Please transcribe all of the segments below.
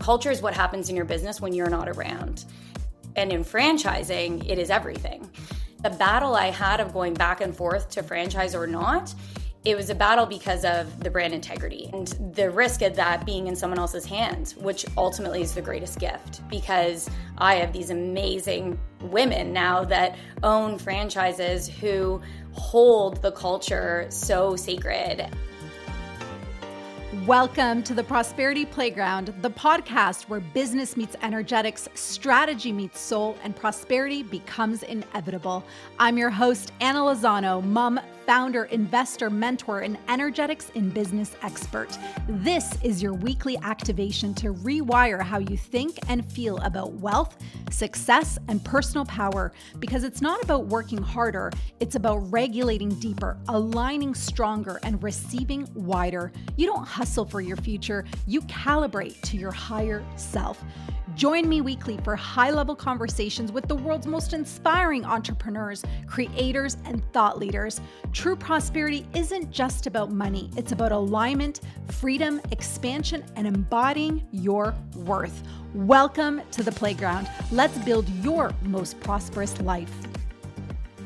culture is what happens in your business when you're not around. And in franchising, it is everything. The battle I had of going back and forth to franchise or not, it was a battle because of the brand integrity and the risk of that being in someone else's hands, which ultimately is the greatest gift, because I have these amazing women now that own franchises who hold the culture so sacred. Welcome to the Prosperity Playground, the podcast where business meets energetics, strategy meets soul, and prosperity becomes inevitable. I'm your host, Anna Lozano, mom, founder, investor, mentor, and energetics in business expert. This is your weekly activation to rewire how you think and feel about wealth, success, and personal power, because it's not about working harder, it's about regulating deeper, aligning stronger, and receiving wider. You don't hustle for your future, you calibrate to your higher self. Join me weekly for high-level conversations with the world's most inspiring entrepreneurs, creators, and thought leaders. True prosperity isn't just about money. It's about alignment, freedom, expansion, and embodying your worth. Welcome to the playground. Let's build your most prosperous life.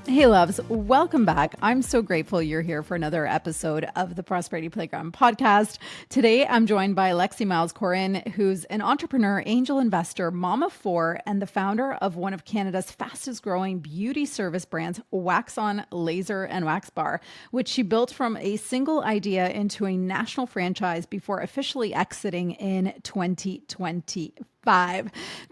Hey loves, welcome back. I'm so grateful you're here for another episode of the Prosperity Playground podcast. Today, I'm joined by Lexi Miles Corrin, who's an entrepreneur, angel investor, mom of four, and the founder of one of Canada's fastest growing beauty service brands, WAXON Laser Waxbar, which she built from a single idea into a national franchise before officially exiting in 2020.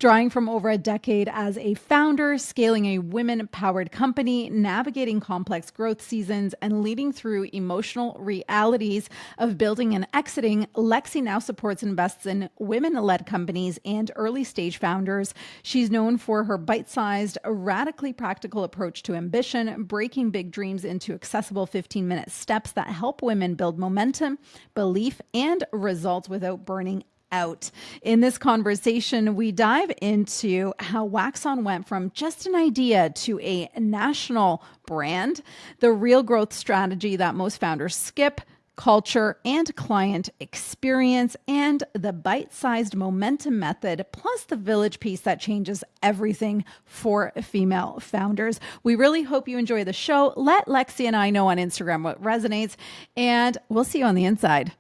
Drawing from over a decade as a founder, scaling a women-powered company, navigating complex growth seasons, and leading through emotional realities of building and exiting, Lexi now supports and invests in women-led companies and early-stage founders. She's known for her bite-sized, radically practical approach to ambition, breaking big dreams into accessible 15-minute steps that help women build momentum, belief, and results without burning out. In this conversation, we dive into how WAXON went from just an idea to a national brand, the real growth strategy that most founders skip, culture and client experience, and the bite-sized momentum method, plus the village piece that changes everything for female founders. We really hope you enjoy the show. Let Lexi and I know on Instagram what resonates, and we'll see you on the inside.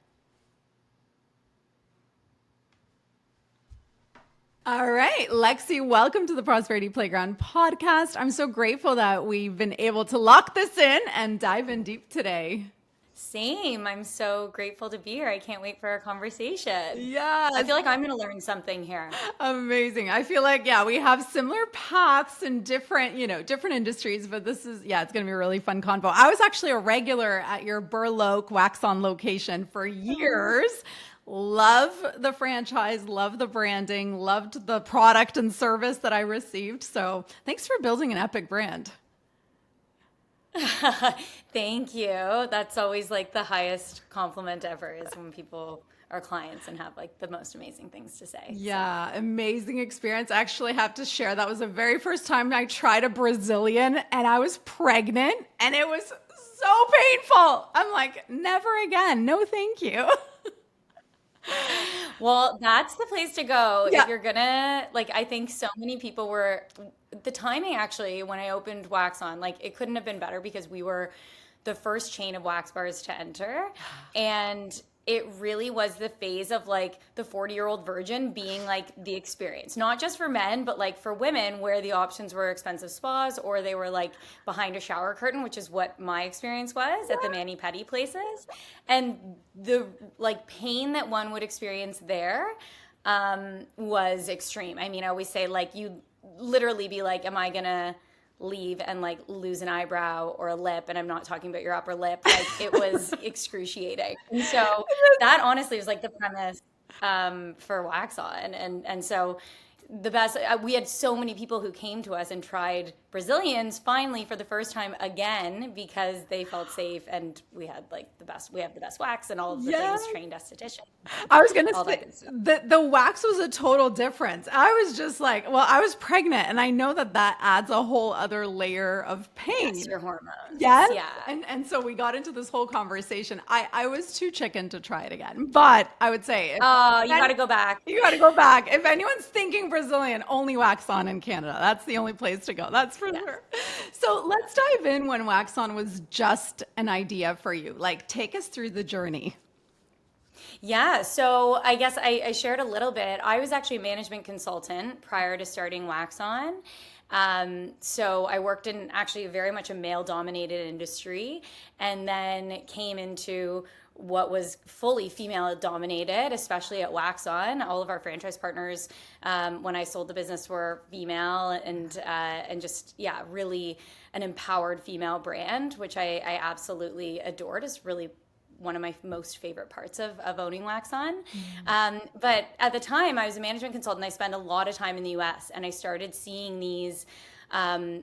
All right, Lexi, welcome to the Prosperity Playground podcast. I'm so grateful that we've been able to lock this in and dive in deep today. Same. I'm so grateful to be here. I can't wait for our conversation. Yeah. I feel like I'm going to learn something here. Amazing. I feel like, we have similar paths in different industries, but it's going to be a really fun convo. I was actually a regular at your Burloak WAXON location for years. Love the franchise, love the branding, loved the product and service that I received. So thanks for building an epic brand. Thank you. That's always like the highest compliment ever, is when people are clients and have like the most amazing things to say. Yeah, so. Amazing experience. I actually have to share, that was the very first time I tried a Brazilian and I was pregnant and it was so painful. I'm like, never again. No, thank you. Well, that's the place to go if you're gonna, I think so many people were, the timing actually, when I opened WAXON, it couldn't have been better because we were the first chain of wax bars to enter. And it really was the phase of the 40-year-old virgin being the experience, not just for men, but for women, where the options were expensive spas or they were behind a shower curtain, which is what my experience was at the mani-pedi places. And the pain that one would experience there was extreme. I mean, I always say you literally be am I gonna leave and lose an eyebrow or a lip? And I'm not talking about your upper lip. It was excruciating. And so that honestly was the premise for WAXON. And so the best, we had so many people who came to us and tried Brazilians finally for the first time again, because they felt safe and we have the best wax and all of the things, trained esthetician, I was going to all that say good stuff. the wax was a total difference. I was just like, well, I was pregnant and I know that adds a whole other layer of pain. Yes, your hormones. Yes. Yeah. And so we got into this whole conversation. I was too chicken to try it again, but I would say, You got to go back. you got to go back. If anyone's thinking Brazilian, only WAXON in Canada. That's the only place to go. That's for sure. So let's dive in when WAXON was just an idea for you. Like, take us through the journey. Yeah, so I guess I shared a little bit. I was actually a management consultant prior to starting WAXON. So I worked in actually very much a male-dominated industry, and then came into what was fully female-dominated, especially at WAXON. All of our franchise partners, when I sold the business, were female, and just really an empowered female brand, which I absolutely adored. Is really one of my most favorite parts of owning WAXON. But at the time, I was a management consultant. I spent a lot of time in the US, and I started seeing these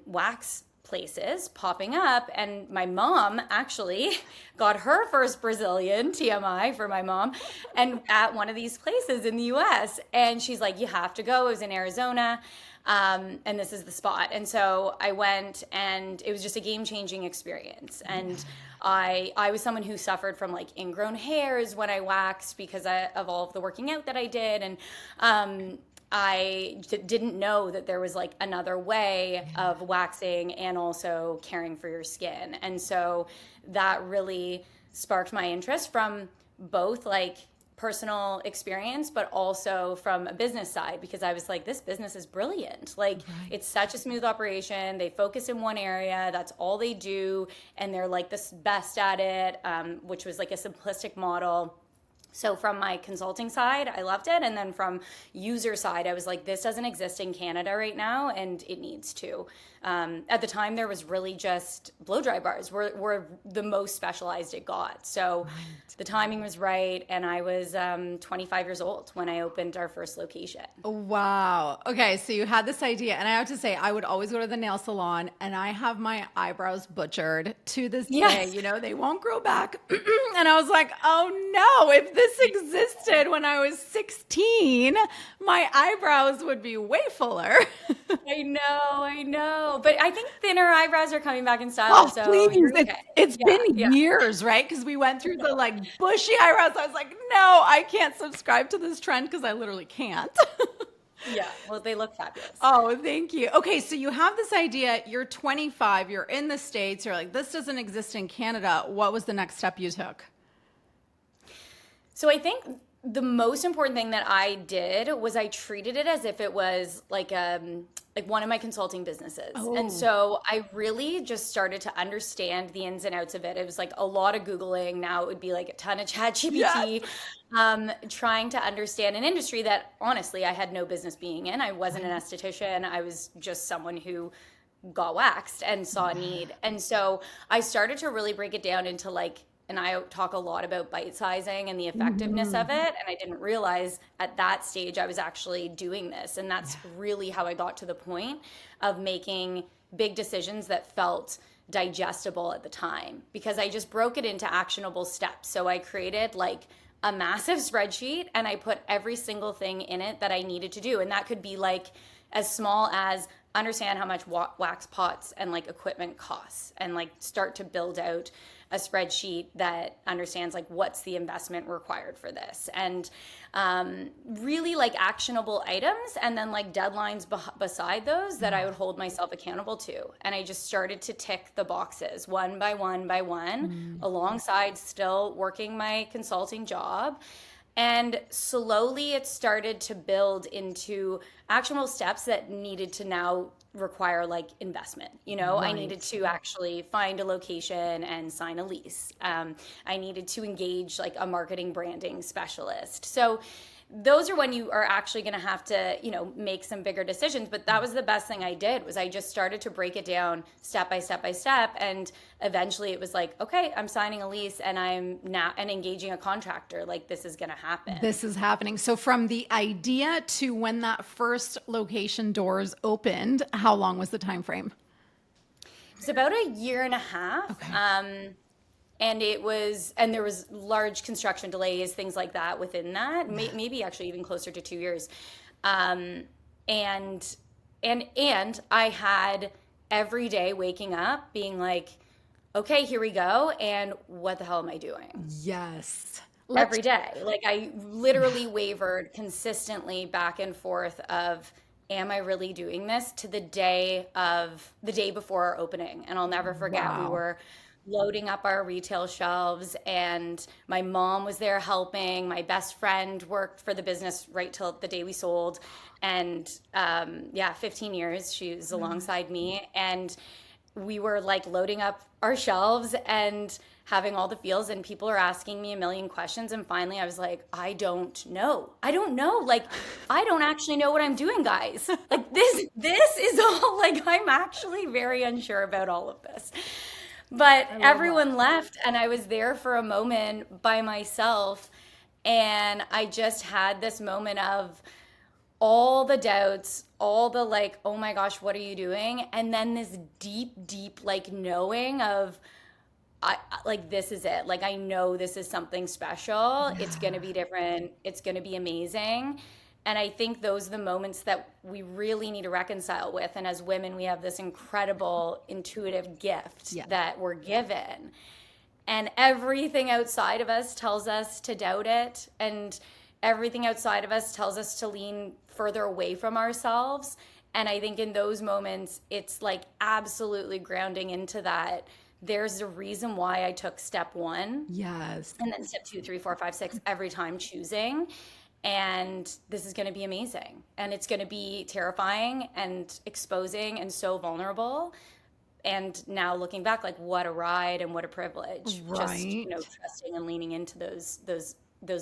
wax places popping up. And my mom actually got her first Brazilian, TMI for my mom, and at one of these places in the US. And she's like, you have to go. It was in Arizona. And this is the spot. And so I went, and it was just a game-changing experience. And I was someone who suffered from like ingrown hairs when I waxed because of all of the working out that I did. And I didn't know that there was like another way of waxing and also caring for your skin. And so that really sparked my interest from both like personal experience, but also from a business side, because I was like, this business is brilliant. Like, it's such a smooth operation. They focus in one area. That's all they do. And they're like the best at it, which was like a simplistic model. So from my consulting side, I loved it. And then from user side, I was like, this doesn't exist in Canada right now, and it needs to. At the time, there was really just blow dry bars were the most specialized it got. So the timing was right. And I was 25 years old when I opened our first location. Wow. Okay. So you had this idea, and I have to say, I would always go to the nail salon, and I have my eyebrows butchered to this day. You know, they won't grow back. And I was like, oh no, if this existed when I was 16, my eyebrows would be way fuller. I know. But I think thinner eyebrows are coming back in style. Oh, so please. It's been years, right? Because we went through the like bushy eyebrows. I was like, no, I can't subscribe to this trend because I literally can't. Yeah, well, they look fabulous. Oh, thank you. Okay, so you have this idea. You're 25. You're in the States. You're like, this doesn't exist in Canada. What was the next step you took? So I think the most important thing that I did was I treated it as if it was like one of my consulting businesses. And so I really just started to understand the ins and outs of it. It was like a lot of Googling. Now it would be like a ton of ChatGPT, trying to understand an industry that honestly I had no business being in. I wasn't an esthetician. I was just someone who got waxed and saw a need. And so I started to really break it down into like, and I talk a lot about bite sizing and the effectiveness of it. And I didn't realize at that stage I was actually doing this. And that's really how I got to the point of making big decisions that felt digestible at the time, because I just broke it into actionable steps. So I created like a massive spreadsheet, and I put every single thing in it that I needed to do. And that could be like as small as understand how much wax pots and like equipment costs, and like start to build out a spreadsheet that understands like what's the investment required for this, and really like actionable items, and then like deadlines beside those that I would hold myself accountable to. And I just started to tick the boxes one by one by one, alongside still working my consulting job. And slowly it started to build into actionable steps that needed to now require like investment. You know, I needed to actually find a location and sign a lease. I needed to engage like a marketing branding specialist. So those are when you are actually going to have to, you know, make some bigger decisions. But that was the best thing I did, was I just started to break it down step by step by step. And eventually it was like, okay, I'm signing a lease and I'm now and engaging a contractor. Like, this is going to happen. This is happening. So from the idea to when that first location doors opened, how long was the time frame? was about a year and a half. Okay. And there was large construction delays, things like that within that, maybe actually even closer to 2 years. Um, and, and I had every day waking up being like, okay, here we go. And what the hell am I doing? Yes. Every day. Like I literally wavered consistently back and forth of, am I really doing this, to the day before our opening. And I'll never forget, we Wow. were loading up our retail shelves and my mom was there helping. My best friend worked for the business right till the day we sold. And yeah, 15 years she was alongside me. And we were like loading up our shelves and having all the feels, and people are asking me a million questions, and finally I was like, I don't know, like I don't actually know what I'm doing, guys. Like this is all, like I'm actually very unsure about all of this. But I love that. everyone left and I was there for a moment by myself, and I just had this moment of all the doubts, all the like, oh my gosh, what are you doing? And then this deep, deep like knowing of, like this is it. Like I know this is something special. It's going to Yeah. be different. It's going to be amazing. And I think those are the moments that we really need to reconcile with. And as women, we have this incredible intuitive gift Yeah. that we're given. And everything outside of us tells us to doubt it. And everything outside of us tells us to lean further away from ourselves. And I think in those moments, it's like absolutely grounding into that. There's a reason why I took step one Yes. and then step 2, 3, 4, 5, 6 every time choosing. And this is going to be amazing. And it's going to be terrifying and exposing and so vulnerable. And now looking back, like what a ride and what a privilege. Just, Right. trusting and leaning into those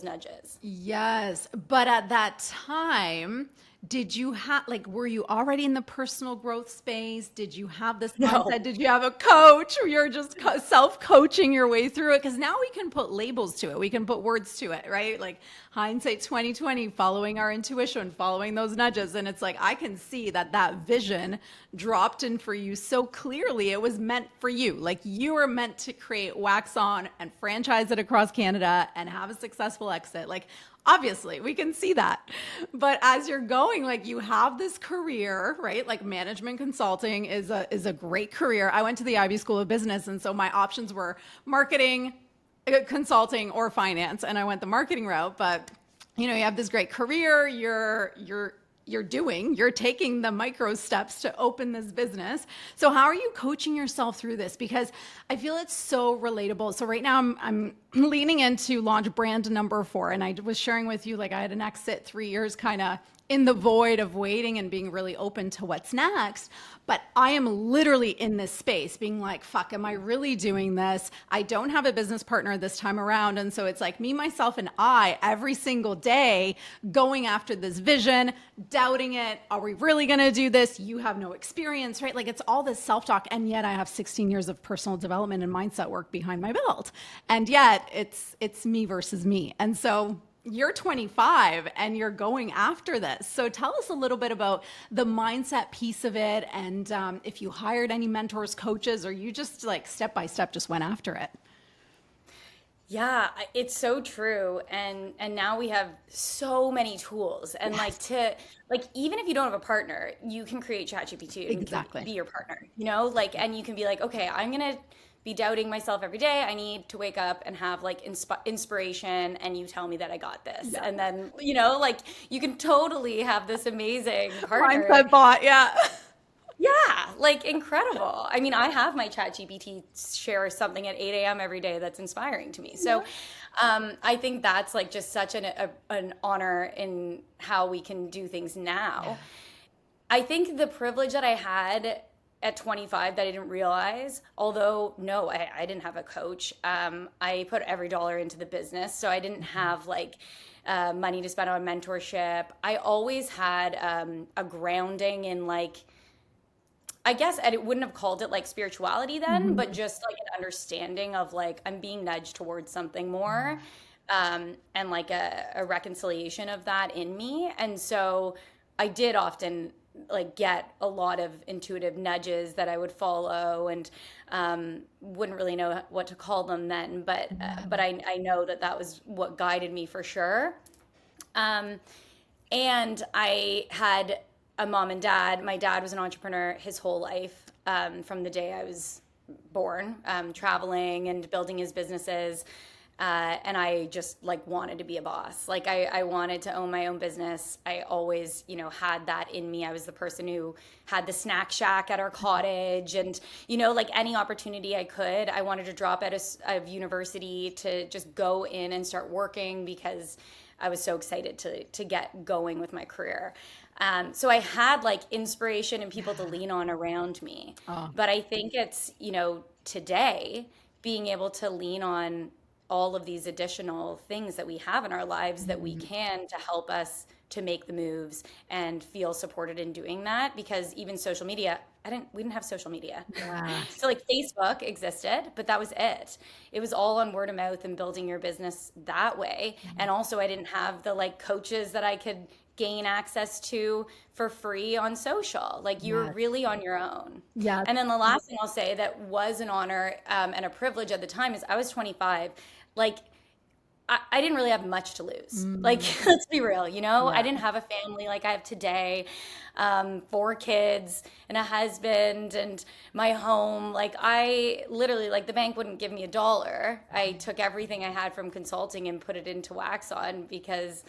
nudges. Yes. But at that time, did you have, like, were you already in the personal growth space? Did you have this No. mindset? Did you have a coach, or you're just self coaching your way through it? Because now we can put labels to it, we can put words to it, right? Like hindsight 2020, following our intuition, following those nudges. And it's like, I can see that that vision dropped in for you so clearly. It was meant for you. Like you were meant to create WAXON and franchise it across Canada and have a successful exit. Like, obviously we can see that. But as you're going, like you have this career, right? Like management consulting is a great career. I went to the Ivy School of Business, and so my options were marketing, consulting, or finance, and I went the marketing route. But you have this great career, you're taking the micro steps to open this business. So how are you coaching yourself through this? Because I feel it's so relatable. So right now I'm leaning into launch brand number 4. And I was sharing with you, like I had an exit 3 years kind of in the void of waiting and being really open to what's next. But I am literally in this space being like, fuck, am I really doing this? I don't have a business partner this time around. And so it's like me, myself, and I every single day going after this vision, doubting it. Are we really going to do this? You have no experience, right? Like it's all this self-talk. And yet I have 16 years of personal development and mindset work behind my belt. And yet it's me versus me. And so you're 25 and you're going after this. So tell us a little bit about the mindset piece of it, and if you hired any mentors, coaches, or you just like step by step just went after it. Yeah, it's so true. And now we have so many tools. And like Yes, to like even if you don't have a partner, you can create ChatGPT and can exactly. be your partner, like and you can be like, okay, I'm gonna be doubting myself every day. I need to wake up and have like inspiration, and you tell me that I got this. Yeah. And then, like you can totally have this amazing partner. Mindset bot. Yeah. Yeah, like incredible. I mean, I have my chat GPT share something at 8 a.m. every day that's inspiring to me. So I think that's like just such an honor in how we can do things now. I think the privilege that I had at 25 that I didn't realize, although no, I didn't have a coach. I put every dollar into the business. So I didn't have like money to spend on mentorship. I always had a grounding in like, I guess I wouldn't have called it like spirituality then, but Mhm. just like an understanding of like I'm being nudged towards something more, and like a reconciliation of that in me. And so I did often like get a lot of intuitive nudges that I would follow, and wouldn't really know what to call them then, but I know that that was what guided me for sure. Um, and I had a mom and dad. My dad was an entrepreneur his whole life, from the day I was born, traveling and building his businesses. And I just like wanted to be a boss. Like I wanted to own my own business. I always, had that in me. I was the person who had the snack shack at our cottage, and, like any opportunity I could, I wanted to drop out of university to just go in and start working because I was so excited to get going with my career. So I had like inspiration and people to lean on around me. Oh, But I think it's, today being able to lean on all of these additional things that we have in our lives that we can to help us to make the moves and feel supported in doing that. Because even social media, we didn't have social media. yeah. So like Facebook existed, but that was it. It was all on word of mouth and building your business that way. And also I didn't have the like coaches that I could gain access to for free on social. Like you were Yes. really on your own. Yes. And then the last thing I'll say that was an honor, and a privilege at the time is I was 25. Like I didn't really have much to lose. Like, let's be real, I Yeah. didn't have a family like I have today, 4 kids and a husband and my home. Like, I literally, like, the bank wouldn't give me $1. I took everything I had from consulting and put it into WAXON because,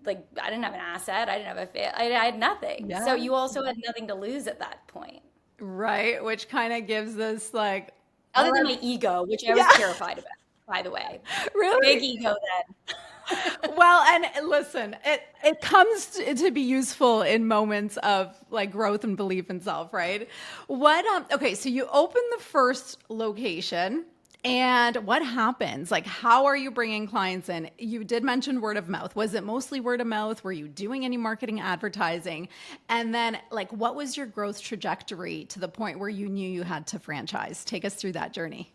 like, I didn't have an asset. I didn't have I had nothing. So Yeah. you also had nothing to lose at that point, Right. Which kind of gives this like, oh, other than my ego, which I was yeah, terrified about, by the way. Big really? ego then. Well, and listen, it comes to be useful in moments of like growth and belief in self, right? Okay, so you open the first location, and what happens? Like, how are you bringing clients in? You did mention word of mouth. Was it mostly word of mouth? Were you doing any marketing, advertising? And then like, what was your growth trajectory to the point where you knew you had to franchise? Take us through that journey.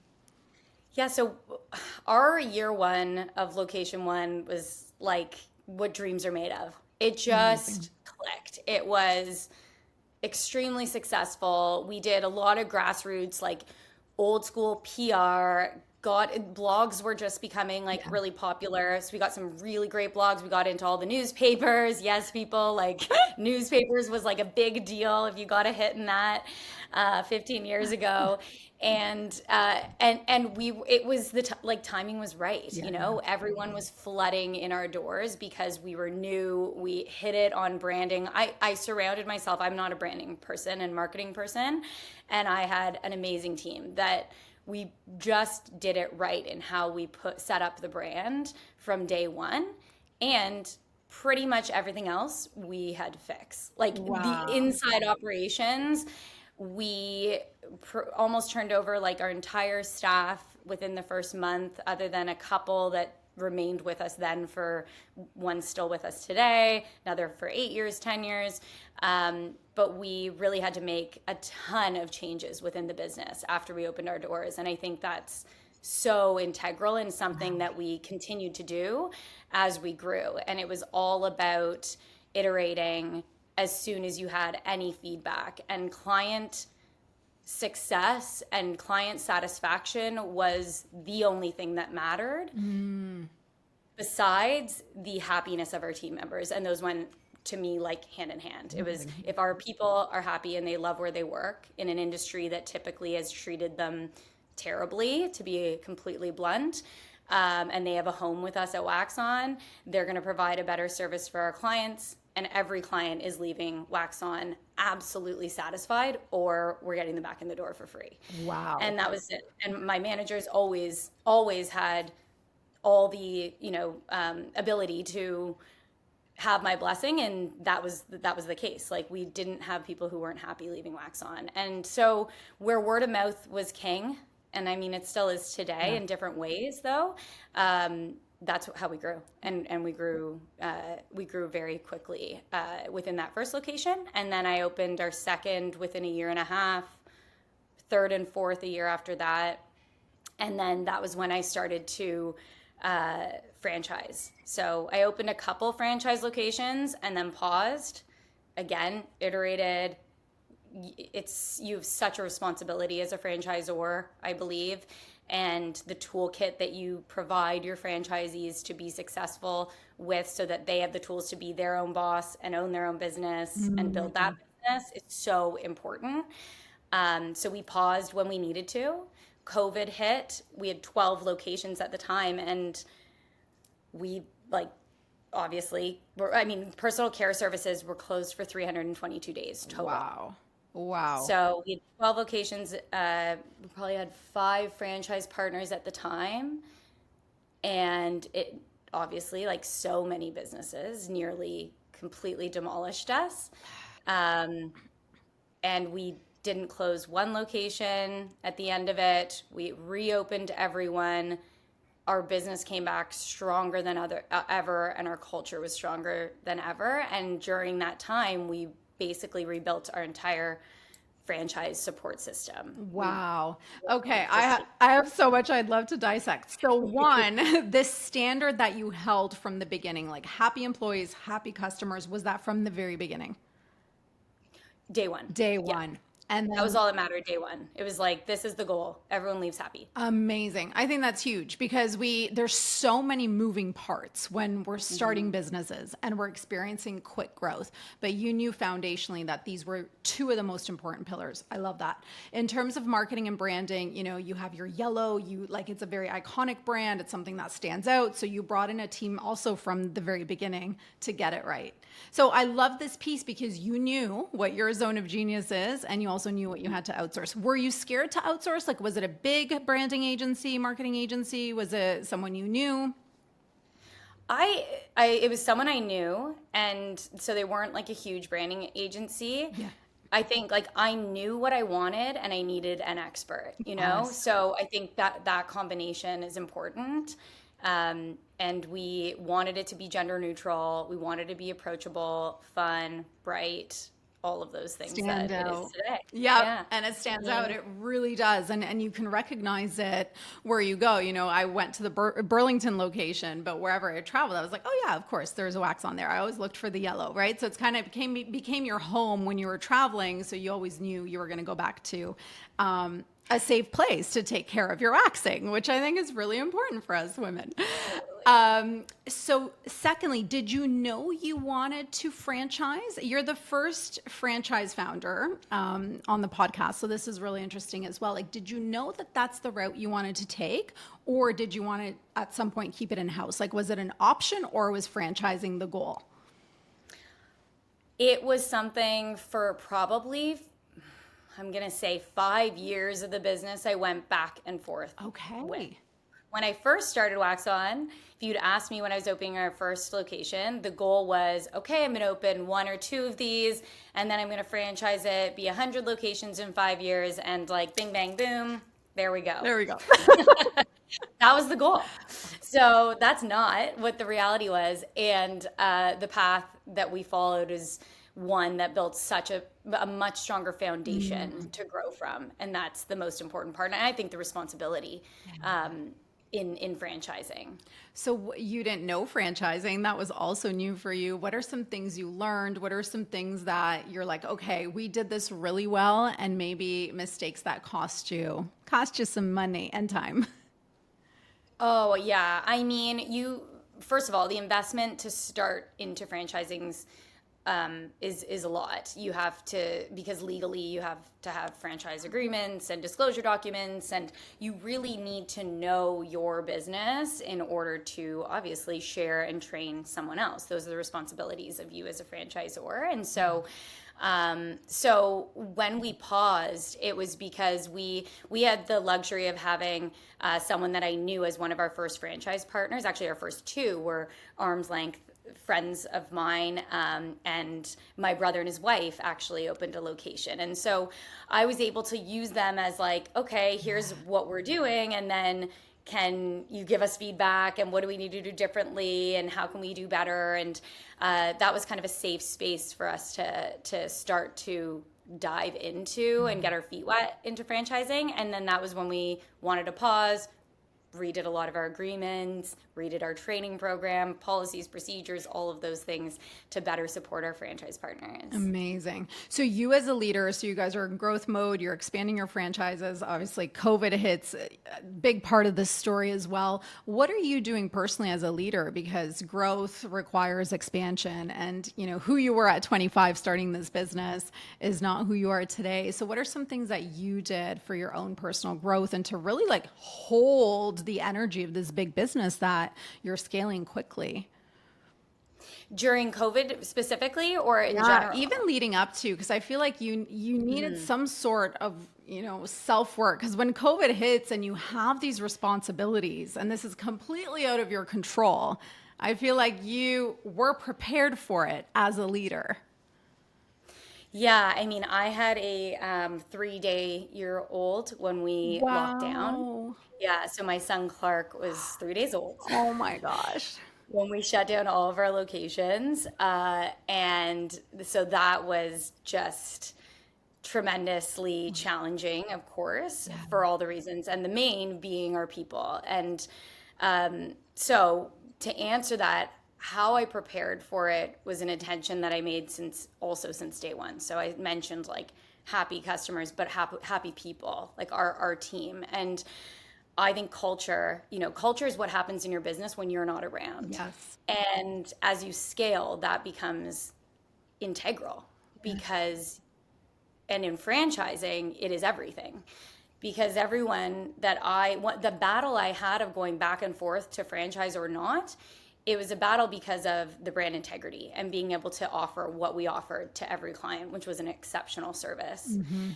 Yeah, so our year one of location one was like what dreams are made of. It Amazing. just clicked. It was extremely successful. We did a lot of grassroots, like old school PR. Blogs were just becoming like Yeah. really popular. So we got some really great blogs. We got into all the newspapers. Yes, people, like newspapers was like a big deal if you got a hit in that, 15 years ago. And we it was like timing was right. Yeah. Everyone was flooding in our doors because we were new. We hit it on branding. I surrounded myself. I'm not a branding person and marketing person, and I had an amazing team that we just did it right in how we set up the brand from day one, and pretty much everything else we had to fix. Like the Wow. inside operations, we almost turned over like our entire staff within the first month, other than a couple that remained with us then for one still with us today, another for 8 years, 10 years. But we really had to make a ton of changes within the business after we opened our doors. And I think that's so integral and something that we continued to do as we grew. And it was all about iterating as soon as you had any feedback. And client success and client satisfaction was the only thing that mattered, besides the happiness of our team members. And those went to me like hand in hand. It was, if our people are happy and they love where they work in an industry that typically has treated them terribly, to be completely blunt, and they have a home with us at WAXON, they're going to provide a better service for our clients. And every client is leaving WAXON absolutely satisfied, or we're getting them back in the door for free. Wow. And that was it. And my managers always had all the ability to have my blessing, and that was the case. Like, we didn't have people who weren't happy leaving WAXON. And so where word of mouth was king, and I mean it still is today in different ways though, that's how we grew. And we grew very quickly within that first location. And then I opened our second within a year and a half, third and fourth a year after that. And then that was when I started to franchise. So I opened a couple franchise locations and then paused again, iterated. You have such a responsibility as a franchisor, I believe, and the toolkit that you provide your franchisees to be successful with, so that they have the tools to be their own boss and own their own business and build that business, is so important. So we paused when we needed to. COVID hit. We had 12 locations at the time, and we obviously personal care services were closed for 322 days total. Wow. So we had 12 locations. We probably had 5 franchise partners at the time. And it obviously, like so many businesses, nearly completely demolished us. And we didn't close one location at the end of it. We reopened everyone. Our business came back stronger than ever, and our culture was stronger than ever. And during that time, we basically rebuilt our entire franchise support system. Wow. Okay. I have so much I'd love to dissect. So one, this standard that you held from the beginning, like happy employees, happy customers, was that from the very beginning? Day one. Day one. And that was all that mattered day one. It was like, this is the goal. Everyone leaves happy. Amazing. I think that's huge because there's so many moving parts when we're starting businesses and we're experiencing quick growth. But you knew foundationally that these were 2 of the most important pillars. I love that. In terms of marketing and branding, you have your yellow, it's a very iconic brand. It's something that stands out. So you brought in a team also from the very beginning to get it right. So I love this piece because you knew what your zone of genius is, and you also knew what you had to outsource. Were you scared to outsource? Like, was it a big branding agency, marketing agency? Was it someone you knew? It was someone I knew, and so they weren't like a huge branding agency. Yeah. I think I knew what I wanted, and I needed an expert, Yes. So I think that combination is important. And we wanted it to be gender neutral. We wanted to be approachable, fun, bright, all of those things Stand that out. it is today. Yep. Yeah. And it stands out. It really does. And you can recognize it where you go. I went to the Burlington location, but wherever I traveled, I was like, oh yeah, of course, there's a WAXON there. I always looked for the yellow, right? So it's kind of became your home when you were traveling. So you always knew you were going to go back to a safe place to take care of your waxing, which I think is really important for us women. So secondly, did you know you wanted to franchise? You're the first franchise founder on the podcast. So this is really interesting as well. Did you know that that's the route you wanted to take? Or did you want to at some point keep it in-house? Was it an option, or was franchising the goal? It was something for probably, I'm going to say 5 years of the business, I went back and forth. Okay. With. When I first started WAXON, if you'd asked me when I was opening our first location, the goal was, okay, I'm going to open 1 or 2 of these, and then I'm going to franchise it, be 100 locations in 5 years, and bing, bang, boom, there we go. There we go. That was the goal. So that's not what the reality was. And the path that we followed is one that built such a much stronger foundation to grow from. And that's the most important part. And I think the responsibility in franchising. So you didn't know franchising. That was also new for you. What are some things you learned? What are some things that you're like, okay, we did this really well, and maybe mistakes that cost you some money and time? Oh, yeah. First of all, the investment to start into franchising's is a lot. You have to, because legally you have to have franchise agreements and disclosure documents, and you really need to know your business in order to obviously share and train someone else. Those are the responsibilities of you as a franchisor. And so when we paused, it was because we had the luxury of having someone that I knew as one of our first franchise partners. Actually, our first 2 were arm's length friends of mine, and my brother and his wife actually opened a location. And so I was able to use them as okay, here's what we're doing, and then can you give us feedback, and what do we need to do differently, and how can we do better? And that was kind of a safe space for us to start to dive into and get our feet wet into franchising. And then that was when we wanted to pause, redid a lot of our agreements, redid our training program, policies, procedures, all of those things to better support our franchise partners. Amazing. So you as a leader, so you guys are in growth mode, you're expanding your franchises. Obviously, COVID hits a big part of this story as well. What are you doing personally as a leader? Because growth requires expansion, and who you were at 25 starting this business is not who you are today. So what are some things that you did for your own personal growth and to really like hold the energy of this big business that you're scaling quickly? During COVID specifically, or in general? Even leading up to, because I feel like you needed some sort of self-work, because when COVID hits and you have these responsibilities and this is completely out of your control, I feel like you were prepared for it as a leader. Yeah, I mean, I had a 3-day-year-old when we locked down. Wow. Yeah, so my son Clark was 3 days old Oh my gosh. when we shut down all of our locations. And so that was just tremendously challenging, of course, for all the reasons, and the main being our people. And so to answer that, how I prepared for it was an intention that I made since day one. So I mentioned like happy customers, but happy people, like our team. And I think culture is what happens in your business when you're not around. Yes. And as you scale, that becomes integral because, and in franchising, it is everything. Because the battle I had of going back and forth to franchise or not, it was a battle because of the brand integrity and being able to offer what we offered to every client, which was an exceptional service. Mm-hmm.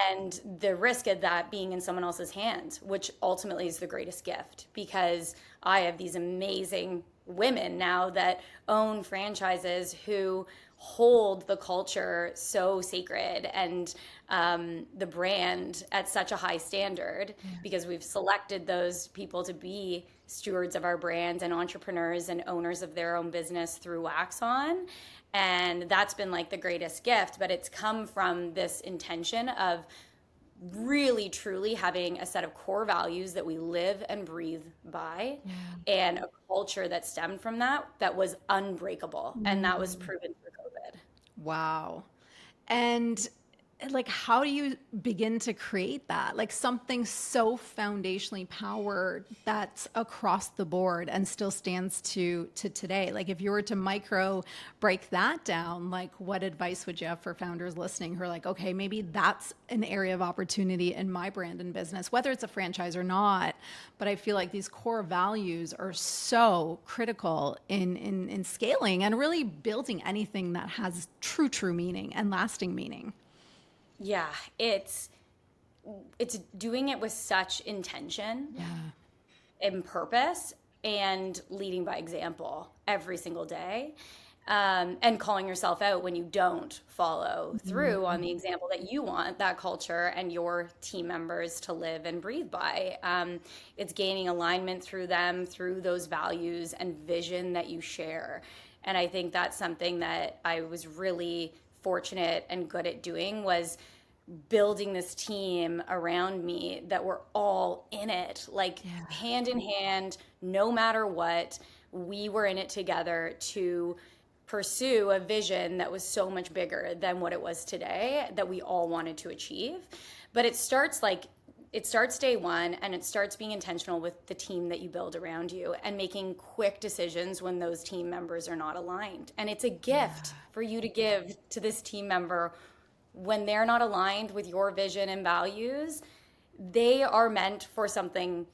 And the risk of that being in someone else's hands, which ultimately is the greatest gift, because I have these amazing women now that own franchises who hold the culture so sacred and the brand at such a high standard, because we've selected those people to be stewards of our brands and entrepreneurs and owners of their own business through WAXON. And that's been like the greatest gift, but it's come from this intention of really truly having a set of core values that we live and breathe by, and a culture that stemmed from that was unbreakable. And that was proven through COVID. Wow. And like, how do you begin to create that? Like something so foundationally powered that's across the board and still stands to today. Like if you were to micro break that down, like what advice would you have for founders listening who are like, okay, maybe that's an area of opportunity in my brand and business, whether it's a franchise or not. But I feel like these core values are so critical in scaling and really building anything that has true meaning and lasting meaning. Yeah, it's doing it with such intention and purpose, and leading by example every single day, and calling yourself out when you don't follow through on the example that you want that culture and your team members to live and breathe by. It's gaining alignment through them, through those values and vision that you share. And I think that's something that I was really fortunate and good at doing, was building this team around me that were all in it, like hand in hand, no matter what. We were in it together to pursue a vision that was so much bigger than what it was today, that we all wanted to achieve. But it starts day one, and it starts being intentional with the team that you build around you and making quick decisions when those team members are not aligned. And it's a gift for you to give to this team member when they're not aligned with your vision and values. They are meant for something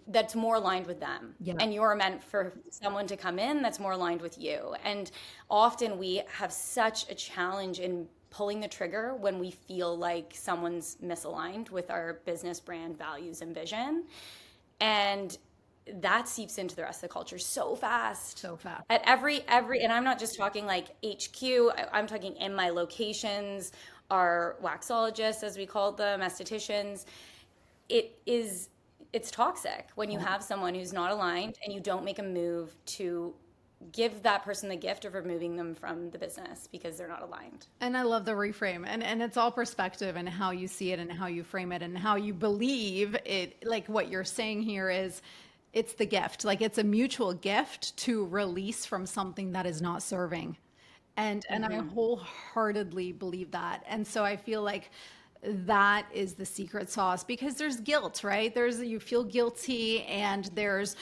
that's more aligned with them. And you're meant for someone to come in that's more aligned with you. And often we have such a challenge in pulling the trigger when we feel like someone's misaligned with our business brand values and vision. And that seeps into the rest of the culture so fast. At every, and I'm not just talking like HQ, I'm talking in my locations, our waxologists, as we call them, estheticians. It's toxic when you have someone who's not aligned and you don't make a move to give that person the gift of removing them from the business because they're not aligned. And I love the reframe, and it's all perspective and how you see it and how you frame it and how you believe it. Like what you're saying here is it's the gift, like it's a mutual gift to release from something that is not serving. And I wholeheartedly believe that. And so I feel like that is the secret sauce, because there's guilt, right? You feel guilty, and there's,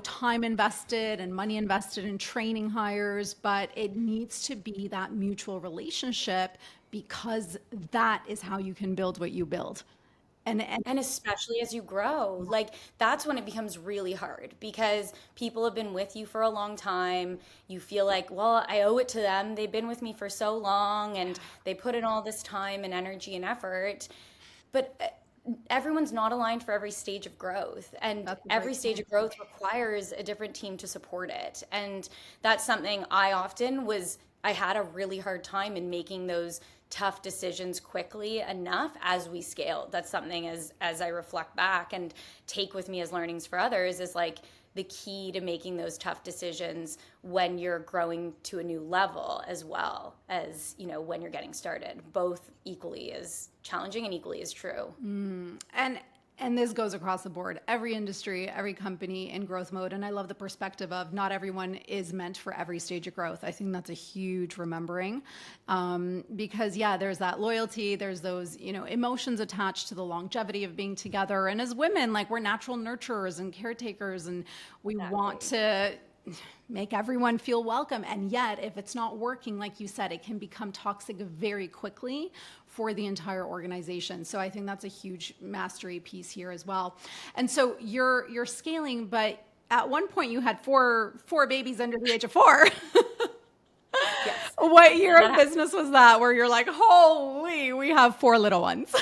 time invested and money invested in training hires, but it needs to be that mutual relationship, because that is how you can build what you build. And especially as you grow, like that's when it becomes really hard because people have been with you for a long time. You feel like, well, I owe it to them. They've been with me for so long and they put in all this time and energy and effort. But everyone's not aligned for every stage of growth. And That's a every great stage point. of growth requires a different team to support it. And that's something I had a really hard time in making those tough decisions quickly enough as we scaled. That's something as I reflect back and take with me as learnings for others, is like the key to making those tough decisions when you're growing to a new level, as well as, when you're getting started. Both equally as challenging and equally as true. And this goes across the board, every industry, every company in growth mode. And I love the perspective of not everyone is meant for every stage of growth. I think that's a huge remembering, because there's that loyalty, there's those, emotions attached to the longevity of being together. And as women, like we're natural nurturers and caretakers, and we want to make everyone feel welcome. And yet, if it's not working, like you said, it can become toxic very quickly for the entire organization. So I think that's a huge mastery piece here as well. And so you're scaling, but at one point you had four babies under the age of 4. Yes. What year of business was that where you're like, holy, we have 4 little ones?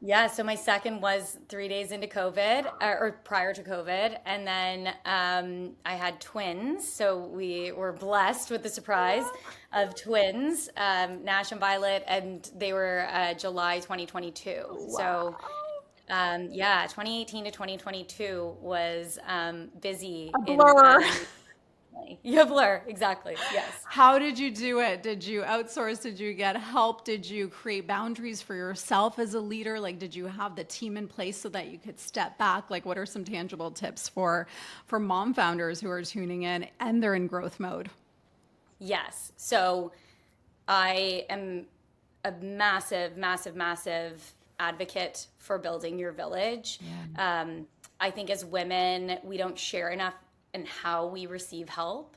Yeah, so my second was 3 days into COVID, or prior to COVID, and then I had twins. So we were blessed with the surprise of twins, Nash and Violet, and they were July 2022. Wow. So 2018 to 2022 was busy. A blur. Yeah, blur, exactly. Yes. How did you do it? Did you outsource? Did you get help? Did you create boundaries for yourself as a leader? Like, did you have the team in place so that you could step back? Like, what are some tangible tips for mom founders who are tuning in and they're in growth mode? Yes. So I am a massive, massive, massive advocate for building your village. Yeah. I think as women, we don't share enough in how we receive help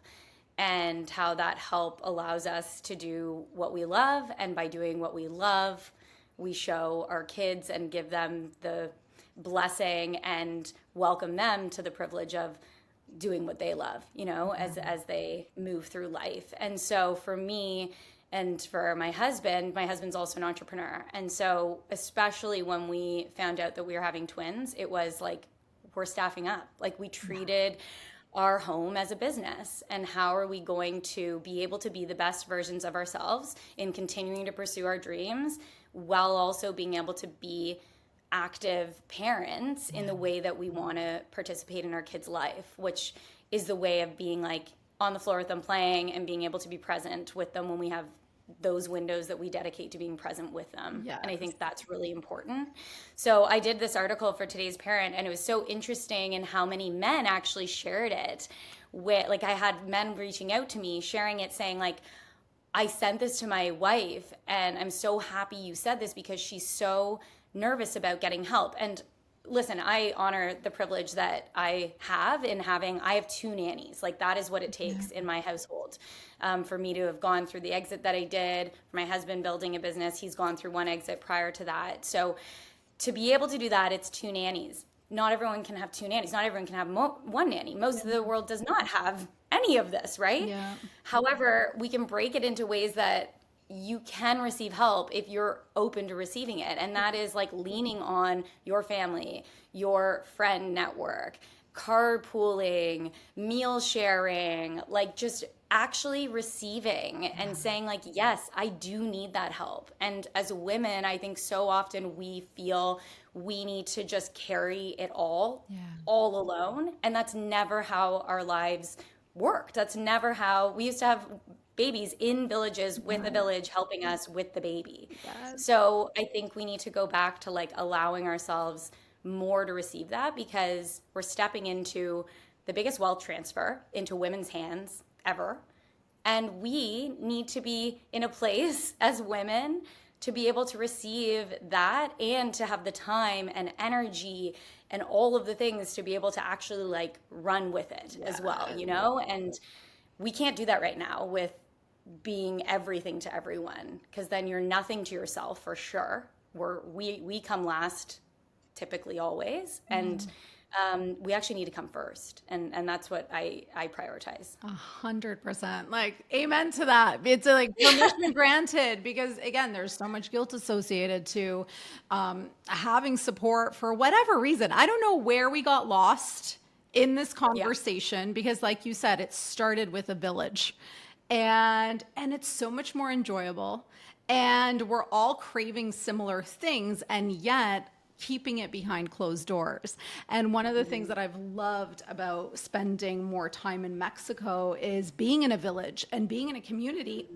and how that help allows us to do what we love. And by doing what we love, we show our kids and give them the blessing and welcome them to the privilege of doing what they love, as they move through life. And so for me and for my husband's also an entrepreneur. And so especially when we found out that we were having twins, it was like, we're staffing up. Like we treated our home as a business, and how are we going to be able to be the best versions of ourselves in continuing to pursue our dreams while also being able to be active parents in the way that we want to participate in our kids' life, which is the way of being like on the floor with them playing and being able to be present with them when we have those windows that we dedicate to being present with them. Yes. And I think that's really important. So I did this article for Today's Parent, and it was so interesting in how many men actually shared it. Like I had men reaching out to me, sharing it, saying like, I sent this to my wife and I'm so happy you said this because she's so nervous about getting help. And listen, I honor the privilege that I have I have 2 nannies. Like that is what it takes in my household. For me to have gone through the exit that I did, for my husband building a business, he's gone through 1 exit prior to that. So to be able to do that, it's 2 nannies. Not everyone can have 2 nannies. Not everyone can have 1 nanny. Most of the world does not have any of this, right? Yeah. However, we can break it into ways that you can receive help if you're open to receiving it. And that is like leaning on your family, your friend network, carpooling, meal sharing, like just actually receiving and saying like, yes, I do need that help. And as women, I think so often we feel we need to just carry it all alone. And that's never how our lives worked. That's never how we used to have babies in villages with a village helping us with the baby. Yes. So I think we need to go back to like allowing ourselves more to receive that, because we're stepping into the biggest wealth transfer into women's hands ever. And we need to be in a place as women to be able to receive that and to have the time and energy and all of the things to be able to actually like run with it as well, you know? And we can't do that right now with being everything to everyone, because then you're nothing to yourself for sure. We come last typically always. And we actually need to come first. And that's what I prioritize. 100%. Like, amen to that. It's like permission granted, because again, there's so much guilt associated to having support for whatever reason. I don't know where we got lost in this conversation, because like you said, it started with a village, and it's so much more enjoyable, and we're all craving similar things, and yet keeping it behind closed doors. And one of the things that I've loved about spending more time in Mexico is being in a village and being in a community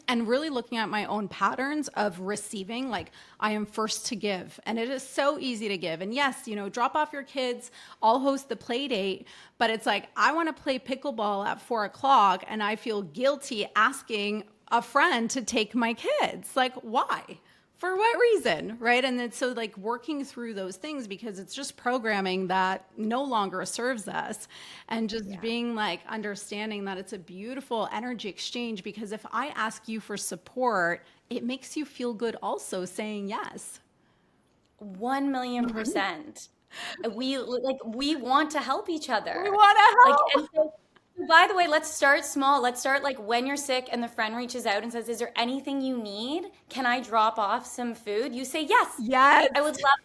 and really looking at my own patterns of receiving. Like, I am first to give, and it is so easy to give. And yes, you know, drop off your kids, I'll host the play date, but it's like, I want to play pickleball at 4:00 and I feel guilty asking a friend to take my kids. Like, why? For what reason, right? And then so like working through those things, because it's just programming that no longer serves us, and just being like understanding that it's a beautiful energy exchange, because if I ask you for support, it makes you feel good also saying yes. 1,000,000%. We want to help each other. We want to Like, help. and so, by the way, let's start small. Let's start like when you're sick and the friend reaches out and says, "Is there anything you need? Can I drop off some food?" You say, "Yes." Yes. I would love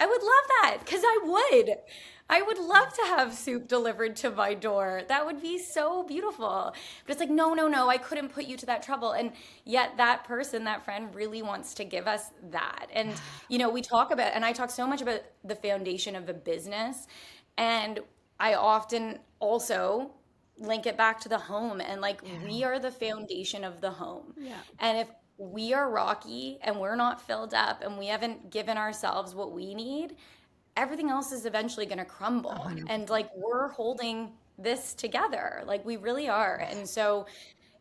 that, because I would love to have soup delivered to my door. That would be so beautiful. But it's like, no, no, no, I couldn't put you to that trouble. And yet that person, that friend really wants to give us that. And, you know, we talk about, and I talk so much about the foundation of a business. And I often also link it back to the home, and like, we are the foundation of the home. Yeah. And if we are rocky and we're not filled up and we haven't given ourselves what we need, everything else is eventually going to crumble. 100%. And like, we're holding this together. Like, we really are. And so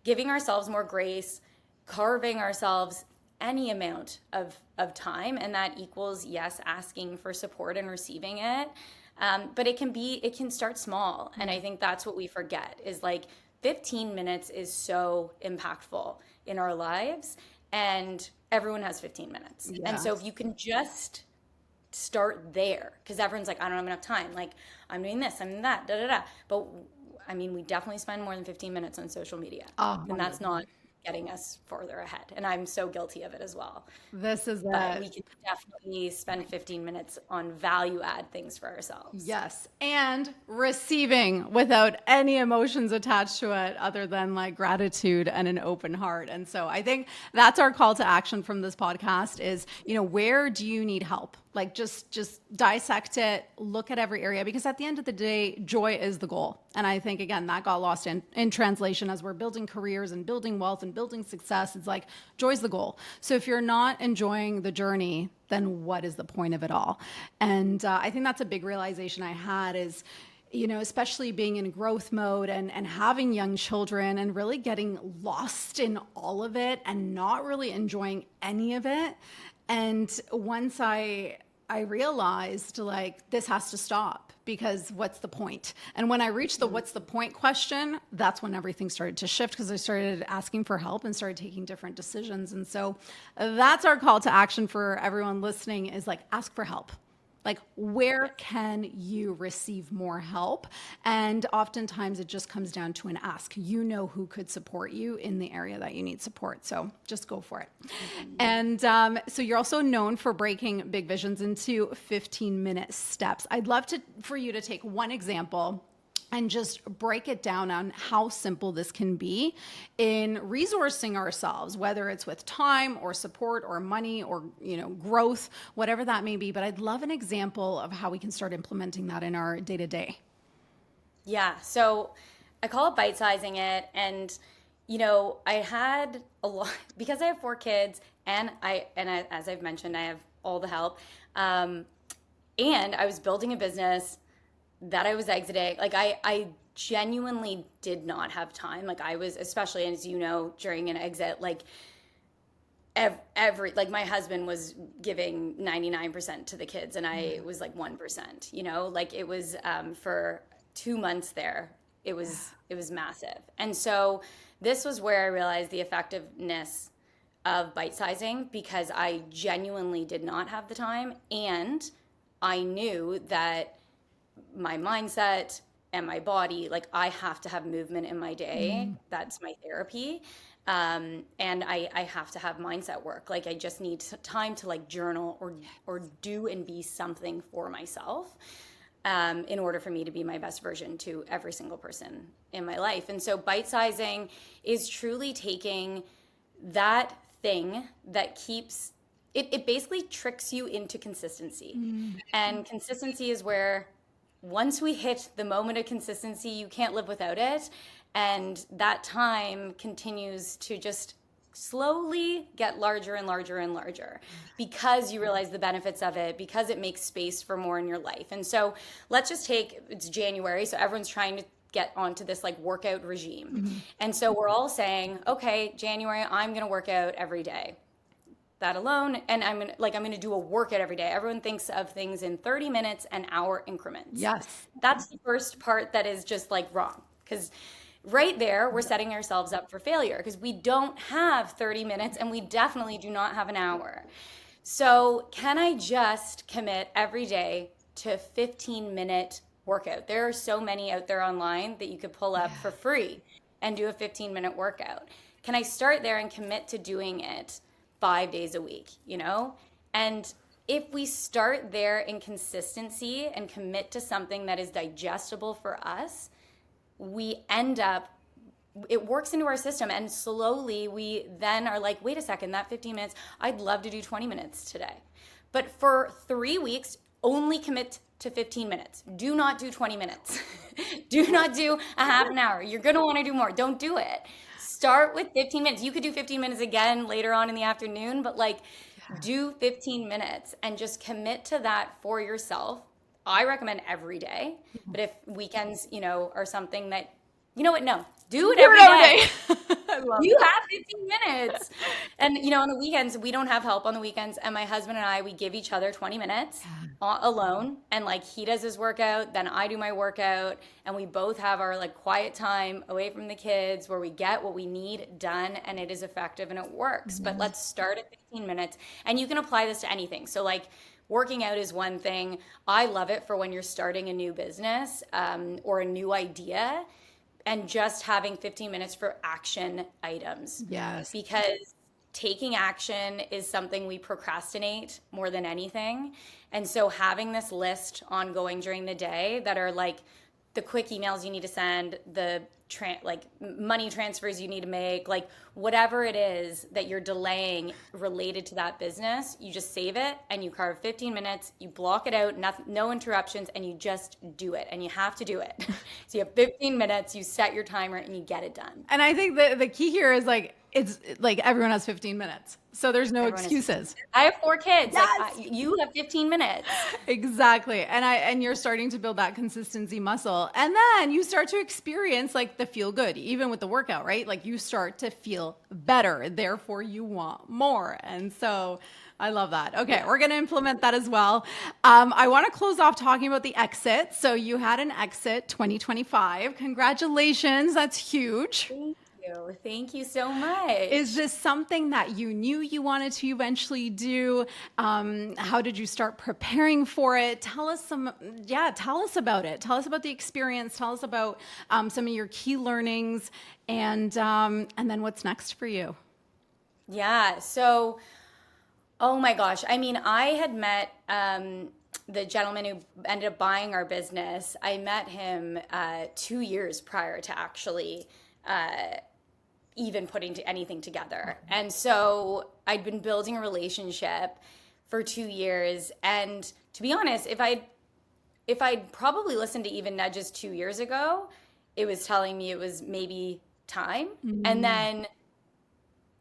giving ourselves more grace, carving ourselves any amount of time, and that equals, yes, asking for support and receiving it. But it can start small. And I think that's what we forget, is like 15 minutes is so impactful in our lives, and everyone has 15 minutes. Yeah. And so if you can just start there, because everyone's like, I don't have enough time. Like, I'm doing this, I'm doing that, da, da, da. But I mean, we definitely spend more than 15 minutes on social media, and that's not getting us further ahead. And I'm so guilty of it as well. This is But we can definitely spend 15 minutes on value add things for ourselves. Yes. And receiving without any emotions attached to it other than like gratitude and an open heart. And so I think that's our call to action from this podcast is, you know, where do you need help? Like, just dissect it, look at every area, because at the end of the day, joy is the goal. And I think, again, that got lost in translation as we're building careers and building wealth and building success. It's like, joy's the goal. So if you're not enjoying the journey, then what is the point of it all? And I think that's a big realization I had is, you know, especially being in growth mode and having young children and really getting lost in all of it and not really enjoying any of it. And once I realized, like, this has to stop, because what's the point? And when I reached the what's the point question, that's when everything started to shift, because I started asking for help and started taking different decisions. And so that's our call to action for everyone listening, is like, ask for help. Like, where can you receive more help? And oftentimes it just comes down to an ask. You know who could support you in the area that you need support. So just go for it. And so you're also known for breaking big visions into 15-minute steps. I'd love for you to take one example and just break it down on how simple this can be in resourcing ourselves, whether it's with time or support or money or, you know, growth, whatever that may be. But I'd love an example of how we can start implementing that in our day-to-day. Yeah. So I call it bite sizing it. And, I had a lot because I have 4 kids and as I've mentioned, I have all the help. And I was building a business that I was exiting. Like I genuinely did not have time. Like I was, especially as during an exit, like every like my husband was giving 99% to the kids and I was like 1%, like it was for 2 months there. It was massive. And so this was where I realized the effectiveness of bite sizing, because I genuinely did not have the time, and I knew that my mindset and my body, like I have to have movement in my day. That's my therapy. And I have to have mindset work. Like I just need time to like journal or do and be something for myself in order for me to be my best version to every single person in my life. And so bite sizing is truly taking that thing that keeps it basically tricks you into consistency. And consistency is where once we hit the moment of consistency, you can't live without it. And that time continues to just slowly get larger and larger and larger because you realize the benefits of it, because it makes space for more in your life. And so let's just it's January, so everyone's trying to get onto this like workout regime. And so we're all saying, okay, January, I'm going to work out every day. That alone, and I'm going to do a workout every day. Everyone thinks of things in 30 minutes and hour increments. Yes. That's the first part that is just like wrong, because right there we're setting ourselves up for failure, because we don't have 30 minutes and we definitely do not have an hour. So can I just commit every day to a 15-minute workout? There are so many out there online that you could pull up for free and do a 15-minute workout. Can I start there and commit to doing it 5 days a week, And if we start there in consistency and commit to something that is digestible for us, we end up, it works into our system, and slowly we then are like, wait a second, that 15 minutes, I'd love to do 20 minutes today. But for 3 weeks, only commit to 15 minutes. Do not do 20 minutes. Do not do a half an hour. You're going to want to do more. Don't do it. Start with 15 minutes. You could do 15 minutes again later on in the afternoon, but do 15 minutes and just commit to that for yourself. I recommend every day, but if weekends, are something that, no, do it every day. You have 15 minutes. And, on the weekends, we don't have help on the weekends. And my husband and I, we give each other 20 minutes alone. And he does his workout, then I do my workout. And we both have our quiet time away from the kids where we get what we need done, and it is effective and it works. But let's start at 15 minutes. And you can apply this to anything. So working out is one thing. I love it for when you're starting a new business or a new idea, and just having 15 minutes for action items. Yes. Because taking action is something we procrastinate more than anything. And so having this list ongoing during the day that are the quick emails you need to send, the money transfers you need to make, whatever it is that you're delaying related to that business, you just save it and you carve 15 minutes, you block it out, no interruptions, and you just do it. And you have to do it. So you have 15 minutes, you set your timer, and you get it done. And I think the key here is it's everyone has 15 minutes. So there's no excuses. I have 4 kids. Yes. You have 15 minutes. Exactly. And you're starting to build that consistency muscle. And then you start to experience the feel good, even with the workout, right? You start to feel better. Therefore you want more. And so I love that. Okay. We're going to implement that as well. I want to close off talking about the exit. So you had an exit 2025. Congratulations. That's huge. Thank you so much. Is this something that you knew you wanted to eventually do? How did you start preparing for it? Tell us about it. Tell us about the experience. Tell us about some of your key learnings, and then what's next for you? Yeah. So, oh my gosh. I mean, I had met the gentleman who ended up buying our business. I met him 2 years prior to actually even putting anything together. And so I'd been building a relationship for 2 years. And to be honest, if I'd probably listened to even nudges 2 years ago, it was telling me it was maybe time. Mm.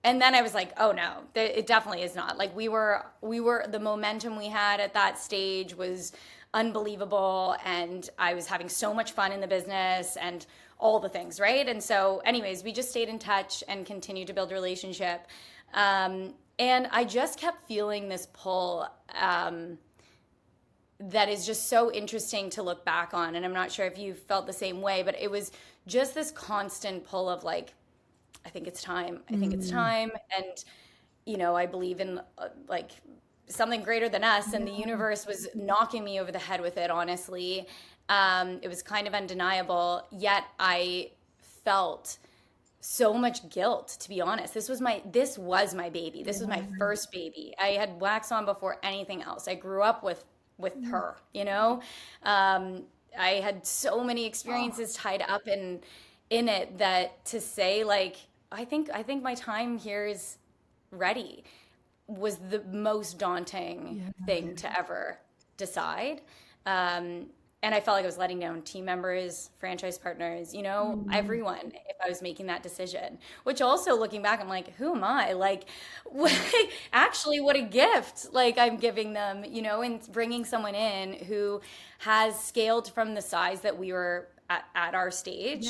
And then I was like, oh no, it definitely is not. Like we were the momentum we had at that stage was unbelievable, and I was having so much fun in the business and all the things, right? And so anyways, we just stayed in touch and continued to build a relationship. And I just kept feeling this pull that is just so interesting to look back on. And I'm not sure if you felt the same way, but it was just this constant pull of like, I think it's time. I think it's time. And, I believe in like something greater than us, and the universe was knocking me over the head with it, honestly. It was kind of undeniable, yet I felt so much guilt, to be honest. This was my baby. This was my first baby. I had WAXON before anything else. I grew up with her, I had so many experiences tied up in it that to say like, I think my time here is ready was the most daunting thing to ever decide. And I felt like I was letting down team members, franchise partners, everyone, if I was making that decision. Which also, looking back, I'm like, who am I? Like, actually, what a gift, like, I'm giving them, and bringing someone in who has scaled from the size that we were at our stage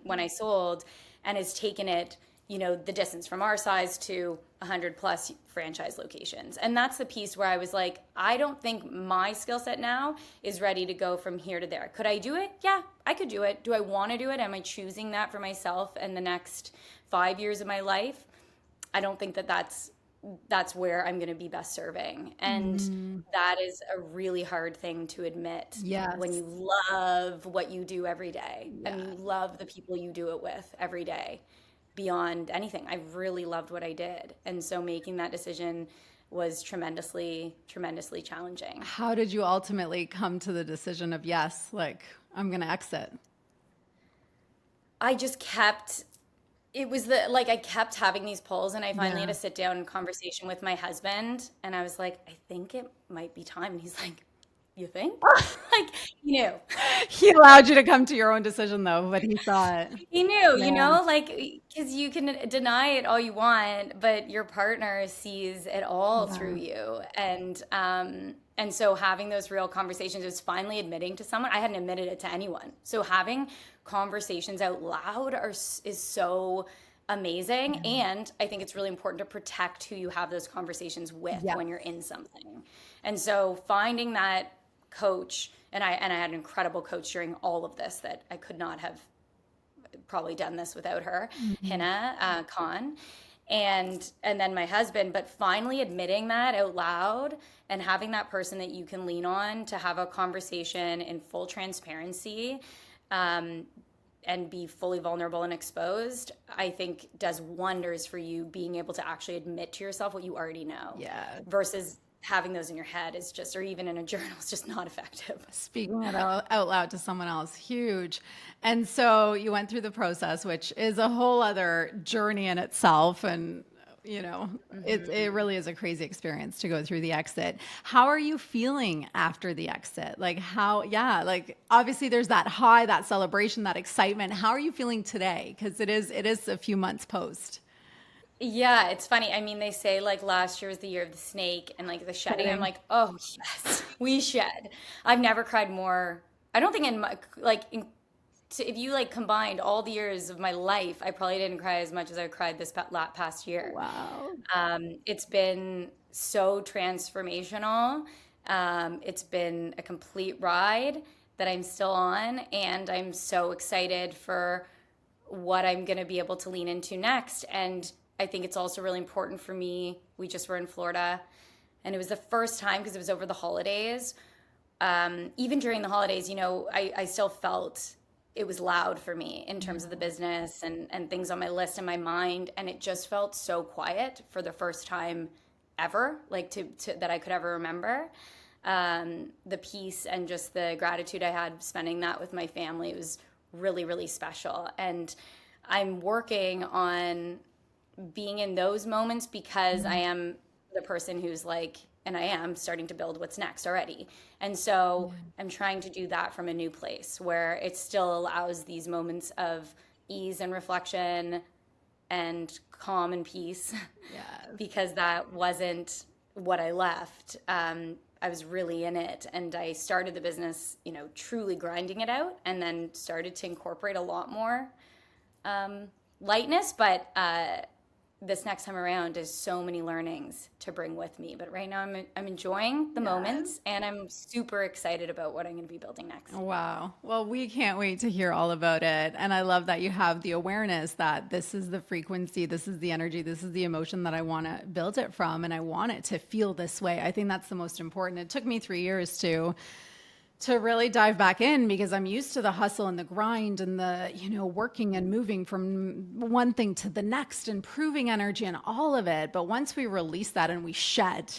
when I sold, and has taken it, the distance from our size to 100 plus franchise locations. And that's the piece where I was like, I don't think my skill set now is ready to go from here to there. Could I do it? Yeah, I could do it. Do I want to do it? Am I choosing that for myself in the next 5 years of my life? I don't think that's where I'm going to be best serving. And that is a really hard thing to admit when you love what you do every day and you love the people you do it with every day. Beyond anything, I really loved what I did. And so making that decision was tremendously, tremendously challenging. How did you ultimately come to the decision of, yes, like, I'm going to exit? I just kept, I kept having these pulls, and I finally had a sit down conversation with my husband, and I was like, I think it might be time. And he's like, you think? Like, he knew. He allowed you to come to your own decision, though, but he saw it. He knew, like, because you can deny it all you want, but your partner sees it all through you. And so having those real conversations is finally admitting to someone. I hadn't admitted it to anyone. So having conversations out loud is so amazing. And I think it's really important to protect who you have those conversations with when you're in something. And so finding that coach, and I had an incredible coach during all of this that I could not have probably done this without her, Hina Khan, and then my husband, but finally admitting that out loud and having that person that you can lean on to have a conversation in full transparency, and be fully vulnerable and exposed, I think does wonders for you being able to actually admit to yourself what you already know. Versus having those in your head is just, or even in a journal, is just not effective. Speaking it out loud to someone else, huge. And so you went through the process, which is a whole other journey in itself. And, it really is a crazy experience to go through the exit. How are you feeling after the exit? Like like obviously there's that high, that celebration, that excitement. How are you feeling today? Because it is a few months post. Yeah, it's funny. I mean, they say like last year was the year of the snake and like the shedding. I'm like, oh yes, we shed. I've never cried more. I don't think if you like combined all the years of my life, I probably didn't cry as much as I cried this past year. Wow. It's been so transformational. It's been a complete ride that I'm still on, and I'm so excited for what I'm going to be able to lean into next. And I think it's also really important for me. We just were in Florida, and it was the first time, because it was over the holidays. Even during the holidays, I still felt it was loud for me in terms of the business and things on my list in my mind. And it just felt so quiet for the first time ever, like to that I could ever remember. The peace and just the gratitude I had spending that with my family was really, really special. And I'm working on being in those moments because I am the person who's like, and I am starting to build what's next already. And so I'm trying to do that from a new place where it still allows these moments of ease and reflection and calm and peace because that wasn't what I left. I was really in it, and I started the business, truly grinding it out, and then started to incorporate a lot more lightness. But this next time around is so many learnings to bring with me. But right now I'm enjoying the moments, and I'm super excited about what I'm going to be building next. Wow. Well, we can't wait to hear all about it. And I love that you have the awareness that this is the frequency, this is the energy, this is the emotion that I want to build it from. And I want it to feel this way. I think that's the most important. It took me 3 years to really dive back in because I'm used to the hustle and the grind and the, working and moving from one thing to the next, improving energy and all of it. But once we release that and we shed,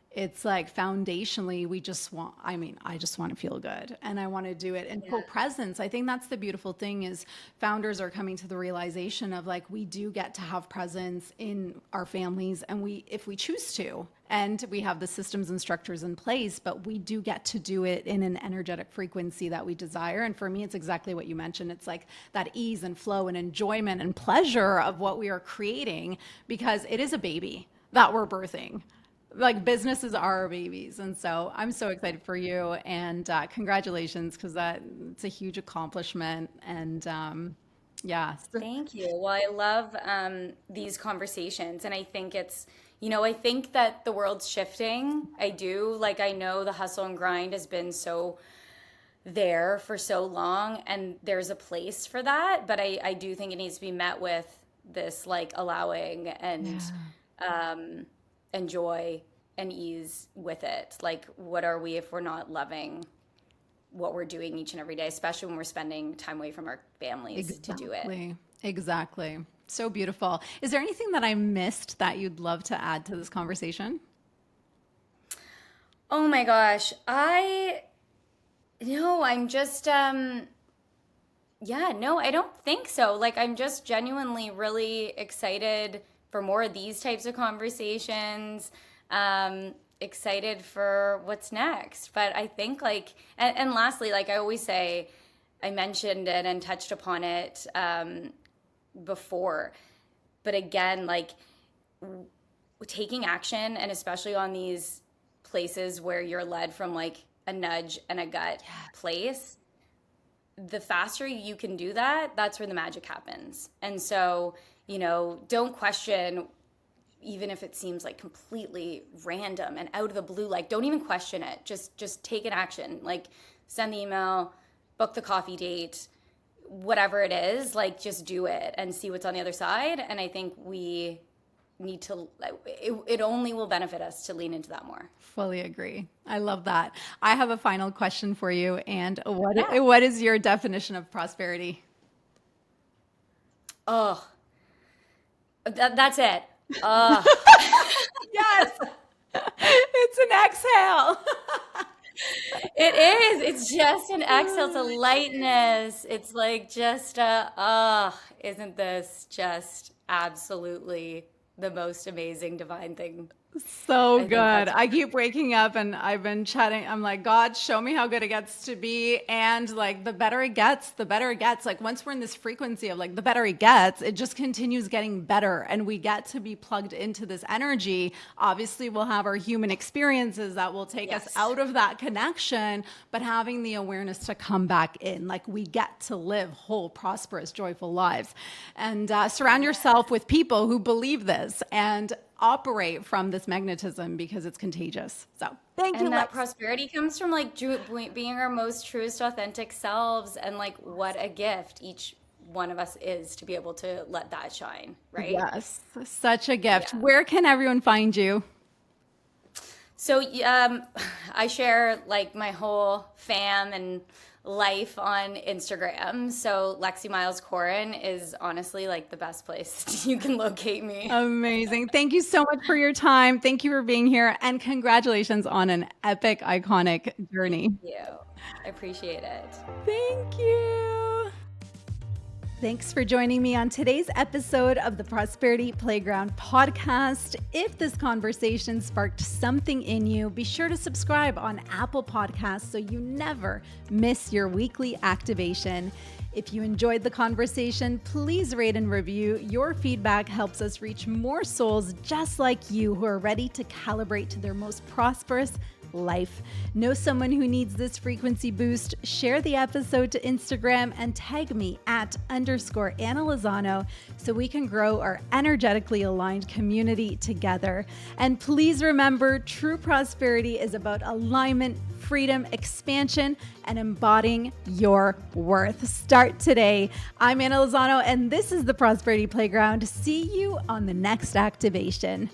it's like foundationally, I just want to feel good, and I want to do it in full presence. I think that's the beautiful thing is founders are coming to the realization of like, we do get to have presence in our families, and if we choose to, and we have the systems and structures in place, but we do get to do it in an energetic frequency that we desire. And for me, it's exactly what you mentioned. It's like that ease and flow and enjoyment and pleasure of what we are creating, because it is a baby that we're birthing. Like businesses are our babies. And so I'm so excited for you, and congratulations, because it's a huge accomplishment. And Thank you. Well, I love these conversations, and I think I think that the world's shifting. I do. Like, I know the hustle and grind has been so there for so long, and there's a place for that, but I do think it needs to be met with this like allowing and and joy and ease with it. Like, what are we if we're not loving what we're doing each and every day, especially when we're spending time away from our families to do it. Exactly. So beautiful. Is there anything that I missed that you'd love to add to this conversation? Oh my gosh. I'm just, no, I don't think so. Like, I'm just genuinely really excited for more of these types of conversations. Excited for what's next. But I think and lastly, like I always say, I mentioned it and touched upon it before. But again, like taking action, and especially on these places where you're led from like a nudge and a gut place, the faster you can do that, that's where the magic happens. And so, don't question, even if it seems like completely random and out of the blue, like don't even question it. Just take an action, like send the email, book the coffee date, whatever it is, like just do it and see what's on the other side. And I think we need to, it only will benefit us to lean into that more. Fully agree. I love that. I have a final question for you. And what is your definition of prosperity? Oh, that's it. Yes. It's an exhale. It is. It's just an exhale. It's a lightness. It's like just isn't this just absolutely the most amazing divine thing? So good. I keep waking up and I've been chatting. I'm like, God, show me how good it gets to be. And like, the better it gets, the better it gets. Like once we're in this frequency of like, the better it gets, it just continues getting better. And we get to be plugged into this energy. Obviously we'll have our human experiences that will take us out of that connection, but having the awareness to come back in, like we get to live whole, prosperous, joyful lives. And surround yourself with people who believe this and operate from this magnetism, because it's contagious. So thank you. And that prosperity comes from like being our most truest, authentic selves, and like what a gift each one of us is to be able to let that shine, right? Yes, such a gift. Yeah. Where can everyone find you? So I share like my whole fam and life on Instagram. So Lexi Miles Corrin is honestly like the best place you can locate me. Amazing. Thank you so much for your time. Thank you for being here, and congratulations on an epic, iconic journey. Thank you. I appreciate it. Thank you. Thanks for joining me on today's episode of the Prosperity Playground podcast. If this conversation sparked something in you, be sure to subscribe on Apple Podcasts so you never miss your weekly activation. If you enjoyed the conversation, please rate and review. Your feedback helps us reach more souls just like you who are ready to calibrate to their most prosperous life. Know someone who needs this frequency boost? Share the episode to Instagram and tag me at _Anna Lozano so we can grow our energetically aligned community together. And please remember, true prosperity is about alignment, freedom, expansion, and embodying your worth. Start today. I'm Anna Lozano, and this is the Prosperity Playground. See you on the next activation.